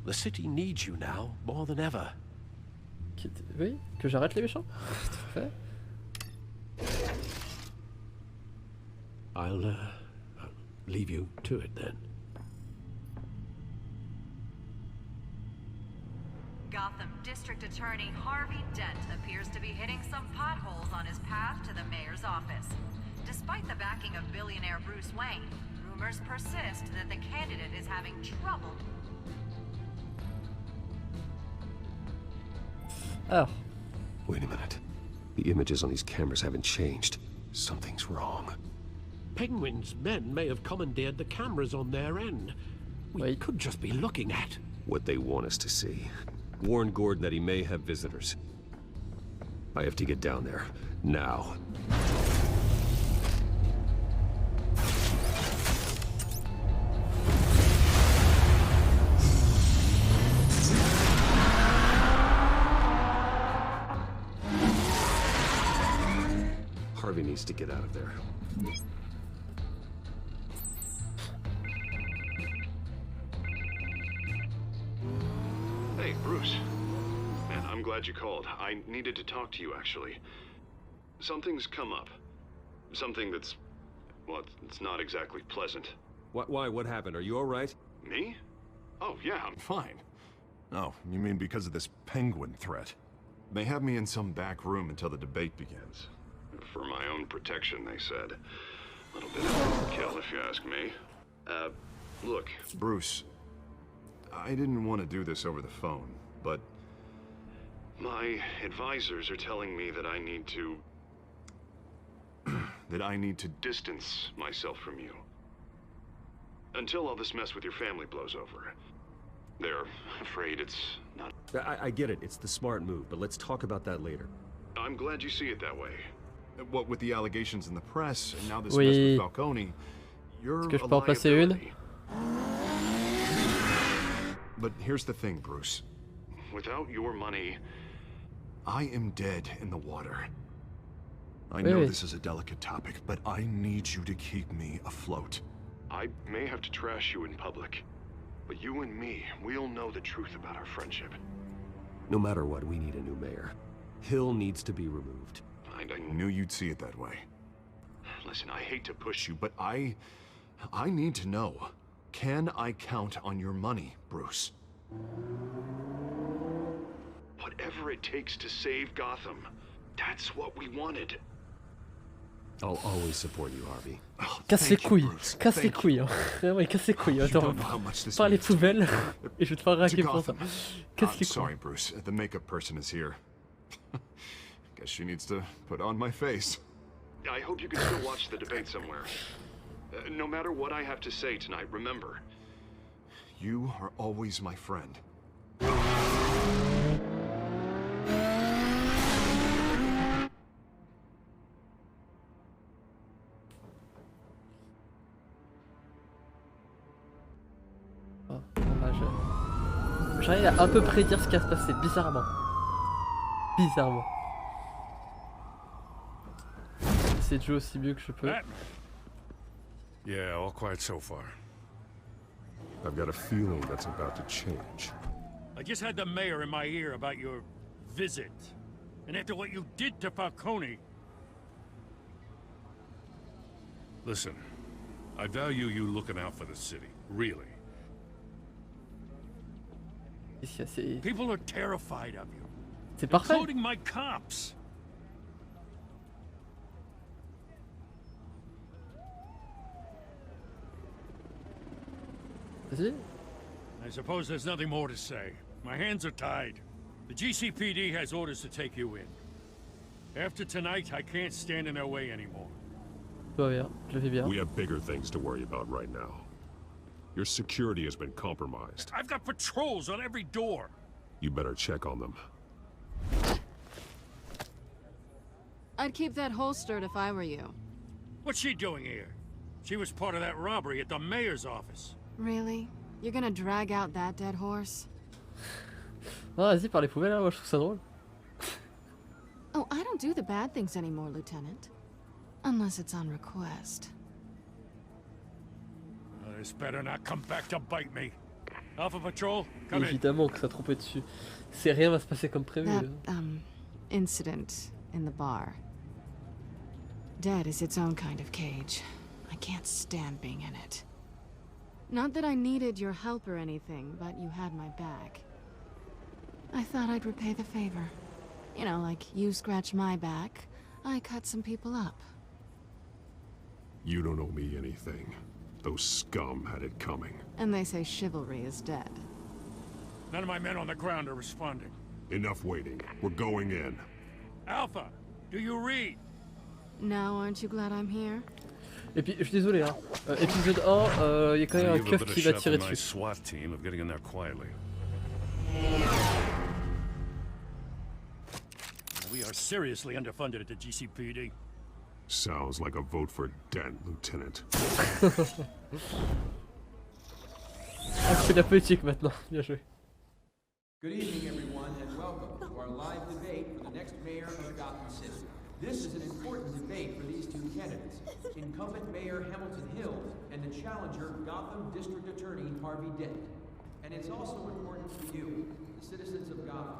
The city needs you now more than ever. Oui, que j'arrête les méchants. Fait. I'll leave you to it then. Gotham District Attorney Harvey Dent appears to be hitting some potholes on his path to the mayor's office. Despite the backing of billionaire Bruce Wayne, rumors persist that the candidate is having trouble. Oh. Wait a minute. The images on these cameras haven't changed. Something's wrong. Penguin's men may have commandeered the cameras on their end. We could just be looking at what they want us to see. Warn Gordon that he may have visitors. I have to get down there. Now. Harvey needs to get out of there. Hey, Bruce. Man, I'm glad you called. I needed to talk to you, actually. Something's come up. Something that's... well, it's not exactly pleasant. Why? What happened? Are you all right? Me? Oh, yeah, I'm fine. Oh, you mean because of this penguin threat? They have me in some back room until the debate begins. For my own protection, they said. A little bit of overkill, if you ask me. Look. Bruce, I didn't want to do this over the phone, but... my advisors are telling me that I need to... that I need to distance myself from you. Until all this mess with your family blows over. They're afraid it's not... I get it. It's the smart move, but let's talk about that later. I'm glad you see it that way. What with the allegations in the press, and now this mess with Falcone, you're Est-ce que je peux en passer une? But here's the thing, Bruce. Without your money... I am dead in the water. I know this is a delicate topic, but I need you to keep me afloat. I may have to trash you in public, but you and me, we'll know the truth about our friendship. No matter what, we need a new mayor. Hill needs to be removed. I knew you'd see it that way. Listen, I hate to push you, but I need to know. Can I count on your money, Bruce? Whatever it takes to save Gotham, that's what we wanted. I'll always support you, Harvey. Casse les couilles, casse les couilles, hein. Ouais, casse les couilles, attends. Pas les poubelles, et je vais te faire raquer pour ça. Casse les couilles. Sorry, Bruce. The makeup person is here. Guess she needs to put on my face. I hope you can still watch the debate somewhere. No matter what I have to say tonight, remember. You are always my friend. Oh, dommage. J'arrive à peu près dire ce qui va se passer, bizarrement. Bizarrement. J'essaie de jouer aussi mieux que je peux. Yeah, all quiet so far. I've got a feeling that's about to change. I just had the mayor in my ear about your visit. And after what you did to Falcone... Listen, I value you looking out for the city, really. People are terrified of you. C'est parfait. Including my cops. Vas-y. I suppose there's nothing more to say. My hands are tied. The GCPD has orders to take you in. After tonight, I can't stand in their way anymore. Tout va bien, je le fais bien. We have bigger things to worry about right now. Your security has been compromised. I've got patrols on every door. You better check on them. I'd keep that holstered if I were you. What's she doing here? She was part of that robbery at the mayor's office. Really? You're gonna drag out that dead horse? Non, vas-y, par les poubelles, là, moi je trouve ça drôle. Oh, I don't do the bad things anymore, Lieutenant. Unless it's on request. This better not come back to bite me. Alpha Patrol, come in. Évidemment que ça trompait dessus. C'est rien va se passer comme prévu. That, incident in the bar. Dead is its own kind of cage. I can't stand being in it. Not that I needed your help or anything, but you had my back. I thought I'd repay the favor. You know, like you scratch my back, I cut some people up. You don't owe me anything. Those scum had it coming. And they say chivalry is dead. None of my men on the ground are responding. Enough waiting. We're going in. Alpha, do you read? Now aren't you glad I'm here? Et puis, je suis désolé, hein. Épisode 1, il y a quand même un keuf qui va tirer dessus. SWAT team of getting in there quietly. We are seriously underfunded at the GCPD. Sounds like a vote for Dent, Lieutenant. Ah, je fais de la politique maintenant. Bien joué. Good evening, everyone, and welcome to our live debate for the next mayor of Gotham City. This is an important debate for these two candidates, incumbent Mayor Hamilton Hill and the challenger Gotham District Attorney Harvey Dent. And it's also important for you, the citizens of Gotham,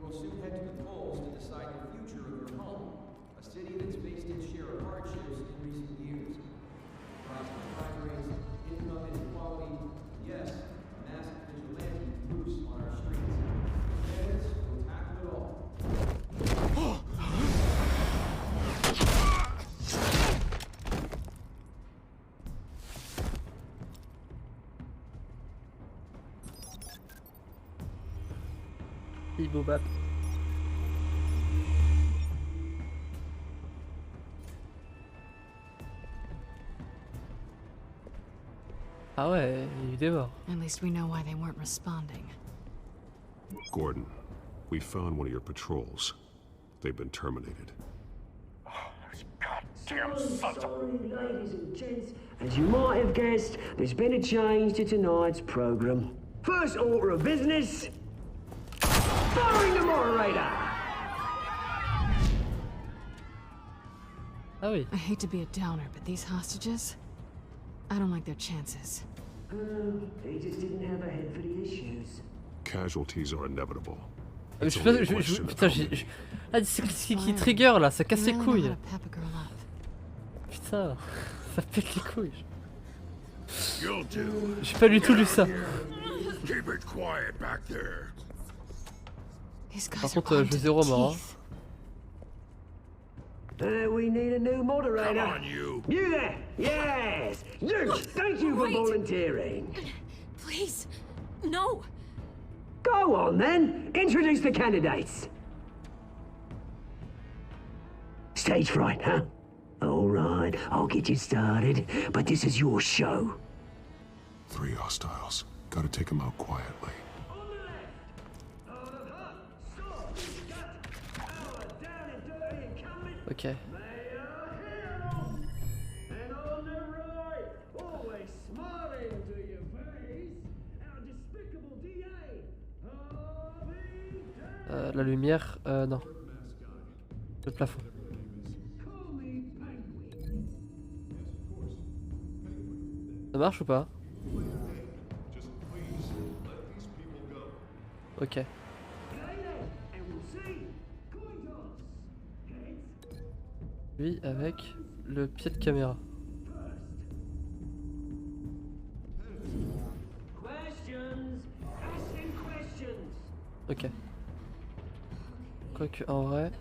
who will soon head to the polls to decide the future of your home, a city that's faced its share of hardships in recent years. Rising crime rates, income inequality, yes, a massive vigilante loose on our streets. Candidates will tackle it all. Bibobap. Ah ouais, il y a eu des morts. At least we know why they weren't responding. Gordon, we found one of your patrols. They've been terminated. Damn sons of... Sorry, ladies and gents. As you might have guessed, there's been a change to tonight's program. First order of business, firing the moderator! Ah oui. I hate to be a downer, but these hostages, I don't like their chances. They just didn't have a head for the issues. Casualties are inevitable. Je sais pas, putain, ah, c'est ce qui trigger là, ça casse les couilles. Putain, ça pète les couilles. J'ai pas du tout lu ça. Par contre, je zéro mort. We need a new moderator. Come on, you. You there? Yes. You. Thank you for volunteering. Please, no. Go on then. Introduce the candidates. Stage fright, huh? All right, I'll get you started, but this is your show. 3 hostiles. Gotta take them out quietly. Ok. La lumière, non. Le plafond. Ça marche ou pas? Ok. Lui avec le pied de caméra. Ok. Quoique en vrai...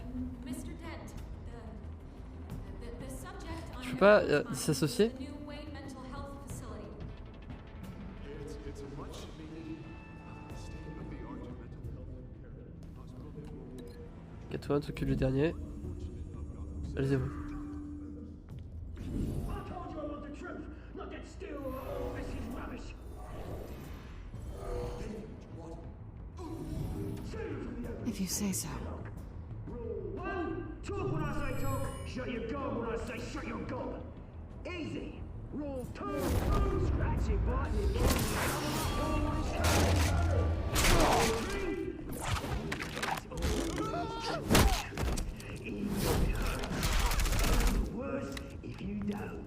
Je peux pas s'associer? Toi, t'occupes du dernier. Allez-vous. If you say so. Rule 1, talk when I say talk, shut your gob when I say shut your gob. Easy. Rule 2, scratch your butt and you worse if you don't.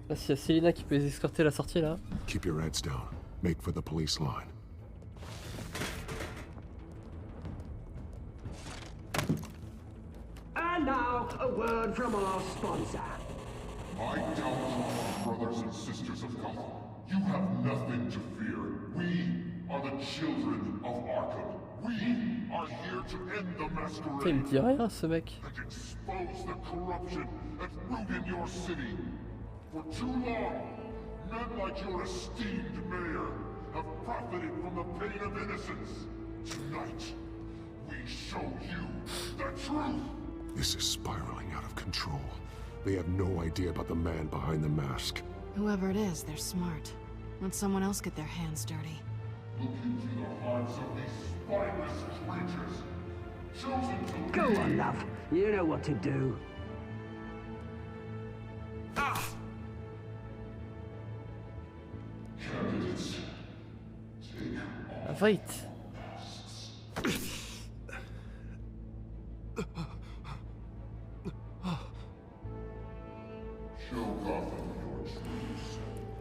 Là, s'il y a Célina qui peut les escorter à la sortie là. Keep your heads down. make for the police line. And now, a word from our sponsor. My downtrodden brothers and sisters of Gotham, you have nothing to fear. We are the children of Arkham. We are here to end the masquerade. Il me dit rien ce mec. And expose the corruption that rooted your city. For too long, men like your esteemed mayor have profited from the pain of innocence. Tonight, we show you the truth. This is spiraling out of control. They have no idea about the man behind the mask. Whoever it is, they're smart. Let someone else get their hands dirty. Look into the hearts of these spineless creatures. Chosen to Go on, love. You know what to do. Candidates, take Wait. Show Gotham your true selves.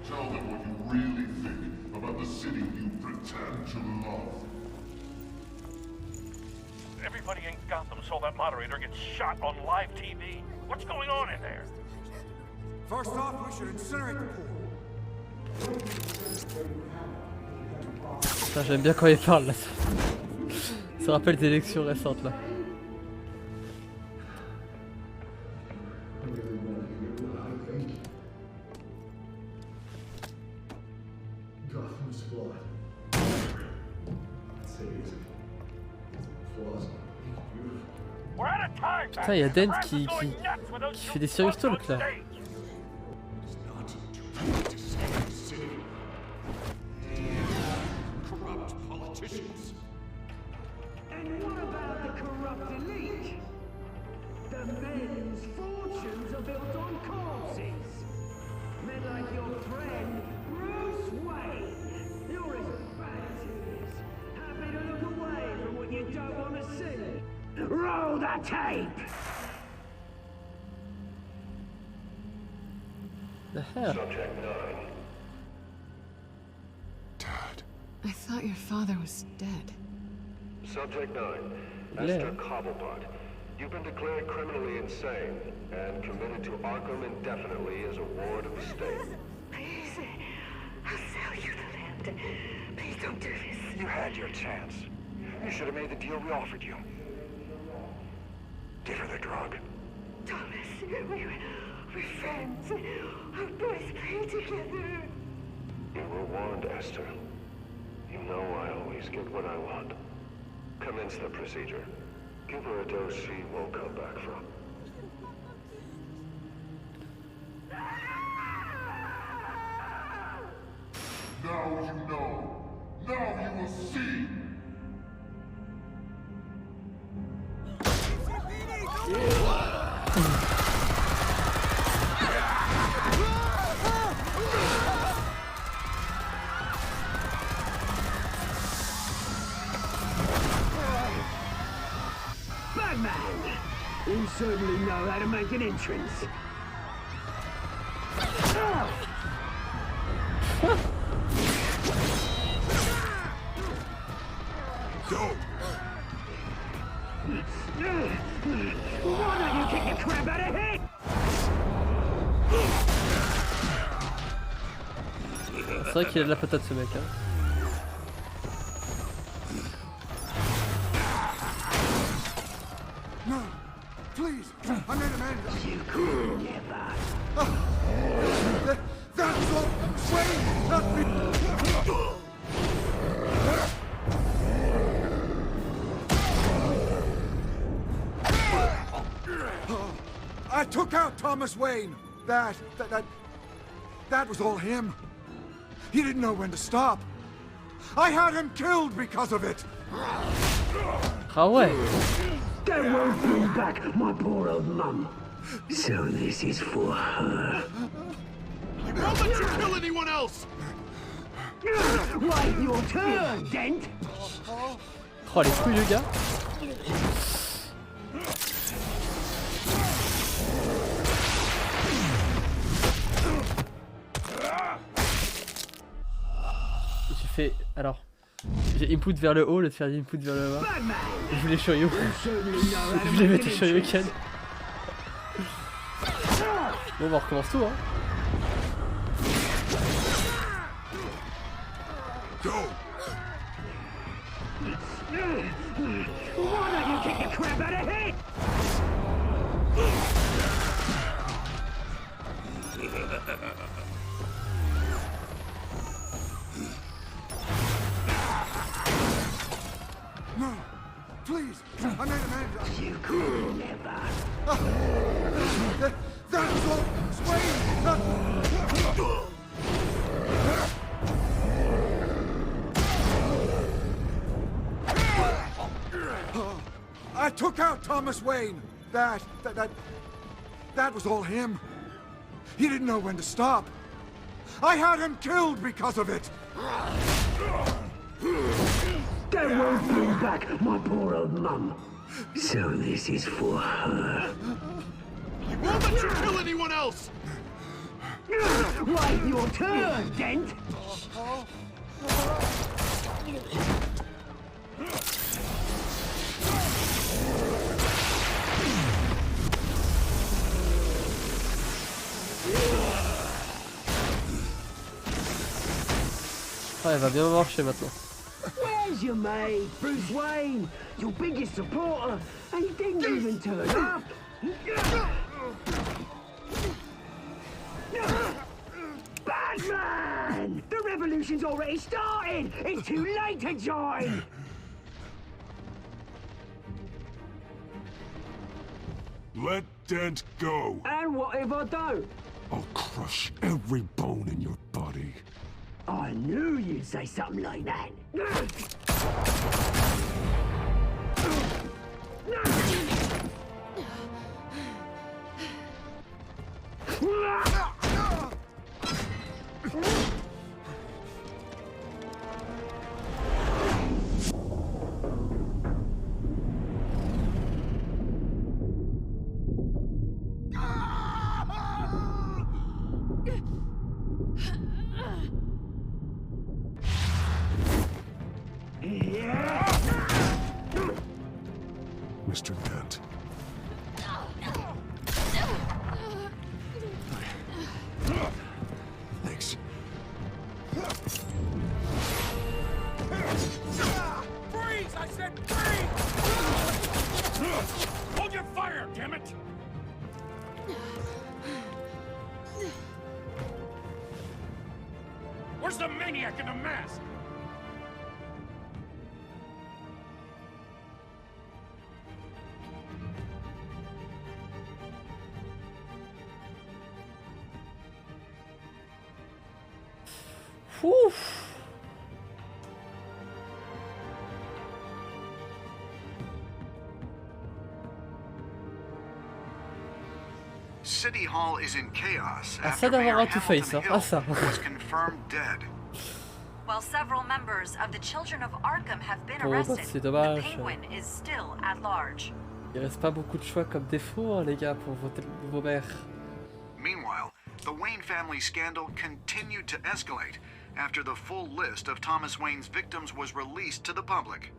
Tell them what you really think about the city you pretend to love. Everybody in Gotham saw that moderator get shot on live TV. What's going on in there? First off, we should incinerate the pool. Putain, j'aime bien quand il parle là. Ça rappelle des élections récentes là. Putain, il y a Dent qui fait des serious talks là. Corrupt politicians. And what about the corrupt elite? The men's fortunes are built on corpses. Men like your friend, Bruce Wayne. You're as bad as he is. Happy to look away from what you don't want to see. Roll the tape! The hell? Subject 9. I thought your father was dead. Subject 9. Esther Cobblepot. You've been declared criminally insane and committed to Arkham indefinitely as a ward of the state. Please, I'll sell you the land. Please don't do this. You had your chance. You should have made the deal we offered you. Give her the drug. Thomas, we're friends. Our boys play together. You were warned, Esther. You know I always get what I want. Commence the procedure. Give her a dose she won't come back from. Now you know. Now you will see. Batman! You certainly know how to make an entrance. Why don't you kick the crap out of him? C'est vrai qu'il a de la patate ce mec hein. No, please, I made a man. You could never. That's what Wayne, not me. I took out Thomas Wayne. That was all him. He didn't know when to stop. I had him killed because of it. Ah ouais. That won't bring back my poor old mum. So this is for her. I won't let you kill anyone else! Wait your turn, Dent! Oh les couilles le gars. fait... Alors, j'ai input vers le haut, le faire input vers le bas. Je voulais Shoryu. Je voulais mettre Shoryuken. Bon, bah, on recommence tout, hein. Why don't you kick the crap out of here? No, please, I made a man. You could never. That was all Swain. I took out Thomas Wayne. That was all him. He didn't know when to stop. I had him killed because of it. That won't bring back my poor old mum. So this is for her. He won't let you kill anyone else! Wait your turn, Dent! Ah, elle va bien marcher maintenant. Where's your mate, Bruce Wayne? Your biggest supporter, and he didn't even turn up. Batman! The revolution's already started! It's too late to join! Let Dent go. And what if I don't? I'll crush every bone in your body. I knew you'd say something like that. Mr. Dent. Thanks. Freeze! I said freeze! Hold your fire, damn it! Where's the maniac in the mask? Ouf. City Hall is in chaos Ah, after ça d'avoir Mayor un Two-Face, hein. Hamilton Ah, Hill ça. was confirmed dead. While several members of the Children of Arkham have been Bon, bah, arrested, c'est the dommage. Penguin is still at large. Il reste pas beaucoup de choix comme défaut, hein, les gars, pour voter le nouveau maire. Meanwhile, the Wayne family scandal continued to escalate after the full list of Thomas Wayne's victims was released to the public.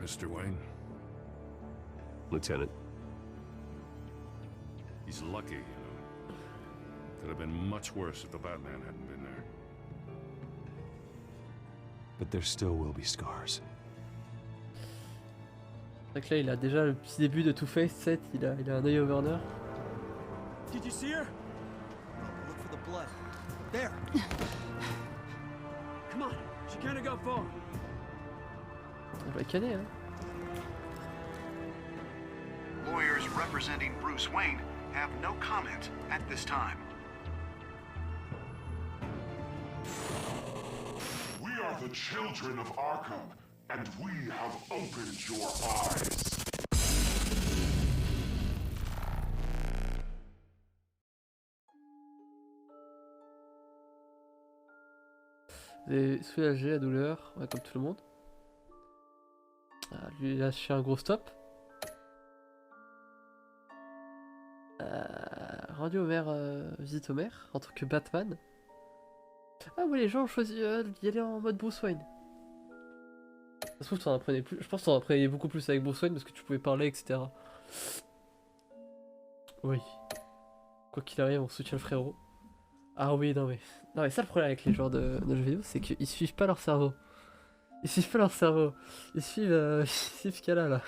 Mr. Wayne? Lieutenant. He's lucky, you know. Could have been much worse if the Batman hadn't been there. But there still will be scars. C'est vrai que là, il a déjà le petit début de Two-Face 7, il a un œil au burner. Did you see her? Look for the blood. There. Come on, she can't have got far. On va canner, hein. Lawyers representing Bruce Wayne have no comment at this time. We are the children of Arkham, and we have opened your eyes. Vous avez soulagé la douleur, ouais, comme tout le monde. Ah, lui lâcher un gros stop. rendu au maire, visite au maire en tant que Batman. Ah ouais, les gens ont choisi d'y aller en mode Bruce Wayne. Ça se trouve, t'en apprenais plus. Je pense que t'en apprenais beaucoup plus avec Bruce Wayne parce que tu pouvais parler, etc. Oui. Quoi qu'il arrive, on soutient le frérot. Ah oui, non mais ça le problème avec les joueurs de jeux vidéo, c'est qu'ils suivent pas leur cerveau. Ils suivent pas leur cerveau. Ils suivent ce qu'il y a là.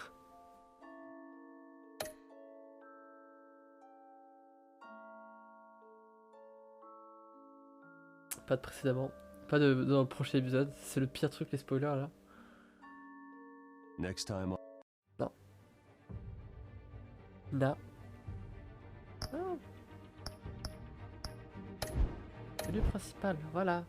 Pas de précédemment. Pas dans le prochain épisode. C'est le pire truc, les spoilers là. Next time. Non. Non. Ah. C'est le principal, voilà.